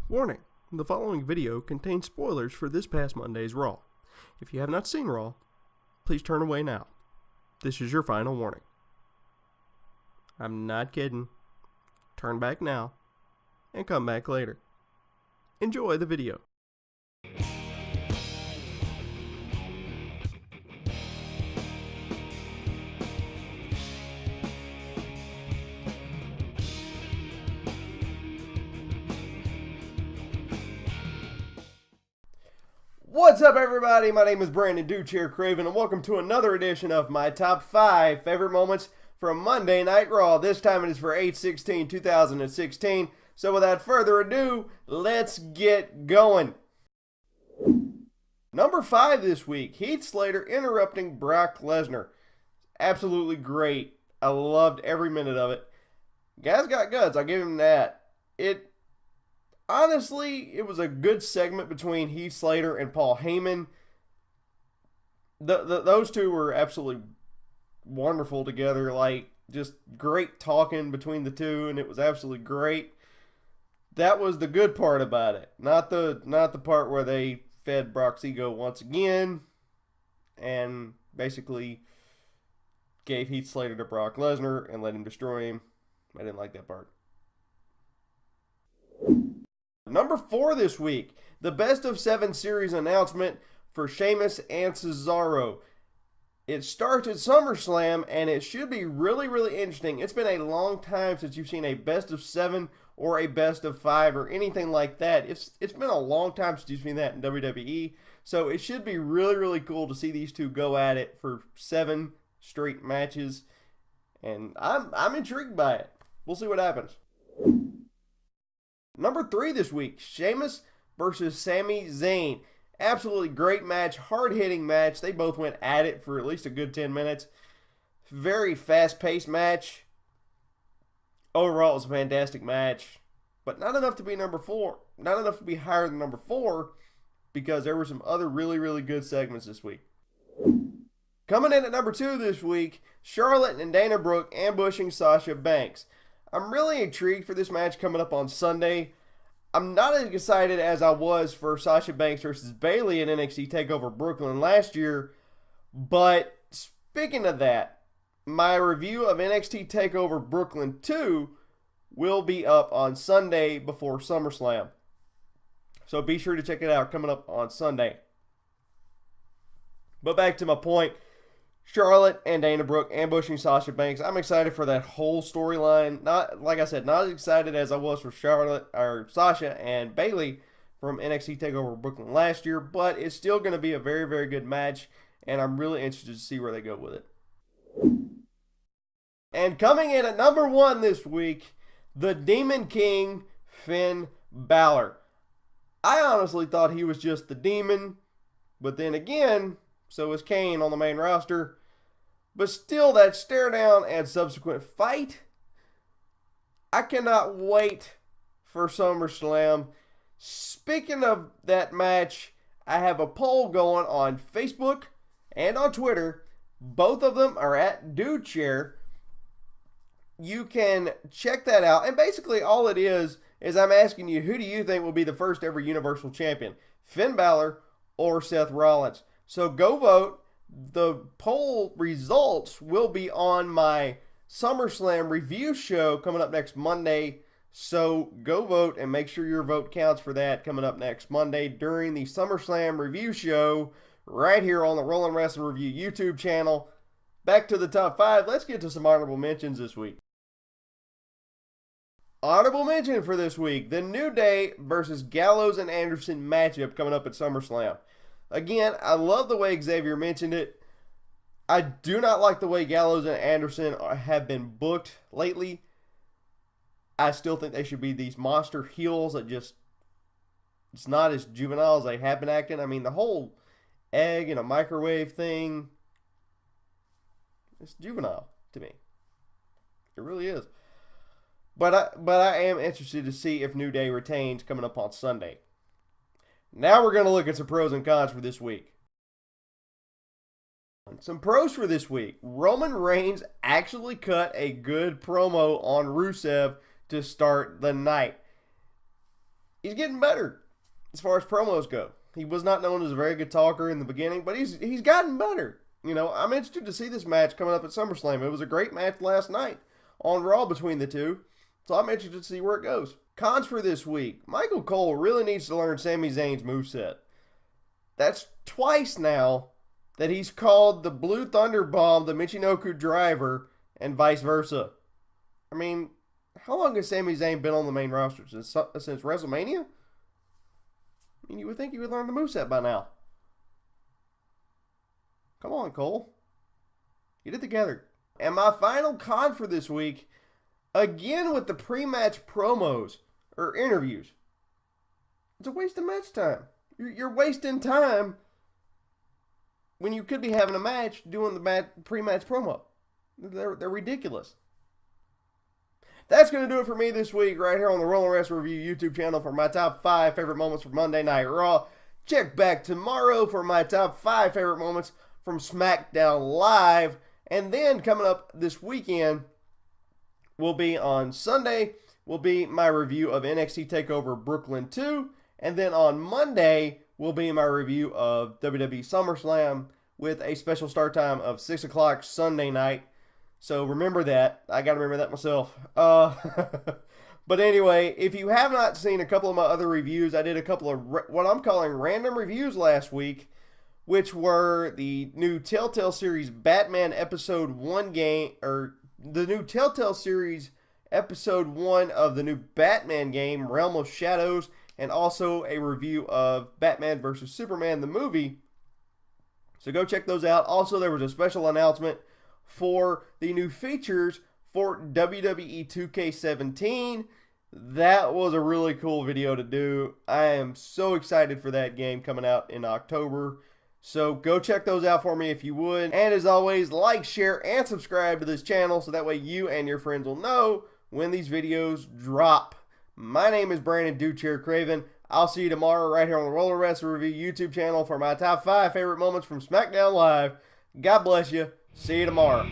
Warning, the following video contains spoilers for this past Monday's Raw. If you have not seen Raw, please turn away now. This is your final warning. I'm not kidding. Turn back now and come back later. Enjoy the video. What's up, everybody? My name is Brandon Duchair Craven, and welcome to another edition of my top 5 favorite moments from Monday Night Raw. This time it is for 8/16/2016. So without further ado, let's get going. Number 5 this week, Heath Slater interrupting Brock Lesnar. Absolutely great. I loved every minute of it. Guy's got guts, I'll give him that. Honestly, it was a good segment between Heath Slater and Paul Heyman. Those two were absolutely wonderful together. Like, just great talking between the two, and it was absolutely great. That was the good part about it. Not the part where they fed Brock's ego once again and basically gave Heath Slater to Brock Lesnar and let him destroy him. I didn't like that part. Number 4 this week, the Best of 7 series announcement for Sheamus and Cesaro. It starts at SummerSlam, and it should be really, really interesting. It's been a long time since you've seen a Best of 7 or a Best of 5 or anything like that. It's been a long time since you've seen that in WWE, so it should be really, really cool to see these two go at it for 7 straight matches, and I'm intrigued by it. We'll see what happens. Number 3 this week, Sheamus versus Sami Zayn. Absolutely great match, hard-hitting match. They both went at it for at least a good 10 minutes. Very fast-paced match. Overall, it was a fantastic match, but not enough to be number 4. Not enough to be higher than number 4 because there were some other really, really good segments this week. Coming in at number 2 this week, Charlotte and Dana Brooke ambushing Sasha Banks. I'm really intrigued for this match coming up on Sunday. I'm not as excited as I was for Sasha Banks versus Bayley in NXT TakeOver Brooklyn last year. But speaking of that, my review of NXT TakeOver Brooklyn 2 will be up on Sunday before SummerSlam. So be sure to check it out coming up on Sunday. But back to my point. Charlotte and Dana Brooke ambushing Sasha Banks. I'm excited for that whole storyline. Not, like I said, not as excited as I was for Sasha and Bayley from NXT TakeOver Brooklyn last year, but it's still going to be a very, very good match, and I'm really interested to see where they go with it. And coming in at number 1 this week, the Demon King, Finn Balor. I honestly thought he was just the Demon, but then again, so is Kane on the main roster. But still, that stare down and subsequent fight, I cannot wait for SummerSlam. Speaking of that match, I have a poll going on Facebook and on Twitter. Both of them are at DudeChair. You can check that out. And basically all it is I'm asking you, who do you think will be the first ever Universal Champion? Finn Balor or Seth Rollins? So go vote. The poll results will be on my SummerSlam review show coming up next Monday. So go vote and make sure your vote counts for that coming up next Monday during the SummerSlam review show right here on the Rollin' Wrestling Review YouTube channel. Back to the top 5. Let's get to some honorable mentions this week. Honorable mention for this week, the New Day versus Gallows and Anderson matchup coming up at SummerSlam. Again, I love the way Xavier mentioned it. I do not like the way Gallows and Anderson have been booked lately. I still think they should be these monster heels that just, it's not as juvenile as they have been acting. I mean, the whole egg in a microwave thing, it's juvenile to me. It really is. But I am interested to see if New Day retains coming up on Sunday. Now we're going to look at some pros and cons for this week. Some pros for this week. Roman Reigns actually cut a good promo on Rusev to start the night. he's getting better as far as promos go. He was not known as a very good talker in the beginning, but he's gotten better. You know, I'm interested to see this match coming up at SummerSlam. It was a great match last night on Raw between the two, so I'm interested to see where it goes. Cons for this week. Michael Cole really needs to learn Sami Zayn's moveset. That's twice now that he's called the Blue Thunder Bomb the Michinoku Driver and vice versa. I mean, how long has Sami Zayn been on the main roster? Since WrestleMania? I mean, you would think he would learn the moveset by now. Come on, Cole. Get it together. And my final con for this week, again with the pre-match promos or interviews. It's a waste of match time. You're wasting time when you could be having a match doing the pre-match promo. They're ridiculous. That's going to do it for me this week right here on the Roll and Rest Review YouTube channel for my top 5 favorite moments from Monday Night Raw. Check back tomorrow for my top 5 favorite moments from SmackDown Live. And then coming up this weekend will be on Sunday, will be my review of NXT TakeOver Brooklyn 2. And then on Monday will be my review of WWE SummerSlam with a special start time of 6 o'clock Sunday night. So remember that. I got to remember that myself. But anyway, if you have not seen a couple of my other reviews, I did a couple of what I'm calling random reviews last week, which were the new Telltale Series Batman Episode 1 game, or the new Telltale Series Episode 1 of the new Batman game, Realm of Shadows, and also a review of Batman vs. Superman, the movie. So go check those out. Also, there was a special announcement for the new features for WWE 2K17. That was a really cool video to do. I am so excited for that game coming out in October. So go check those out for me if you would. And as always, like, share, and subscribe to this channel so that way you and your friends will know when these videos drop. My name is Brandon Duchair Craven. I'll see you tomorrow right here on the Roller Wrestling Review YouTube channel for my top 5 favorite moments from SmackDown Live. God bless you. See you tomorrow.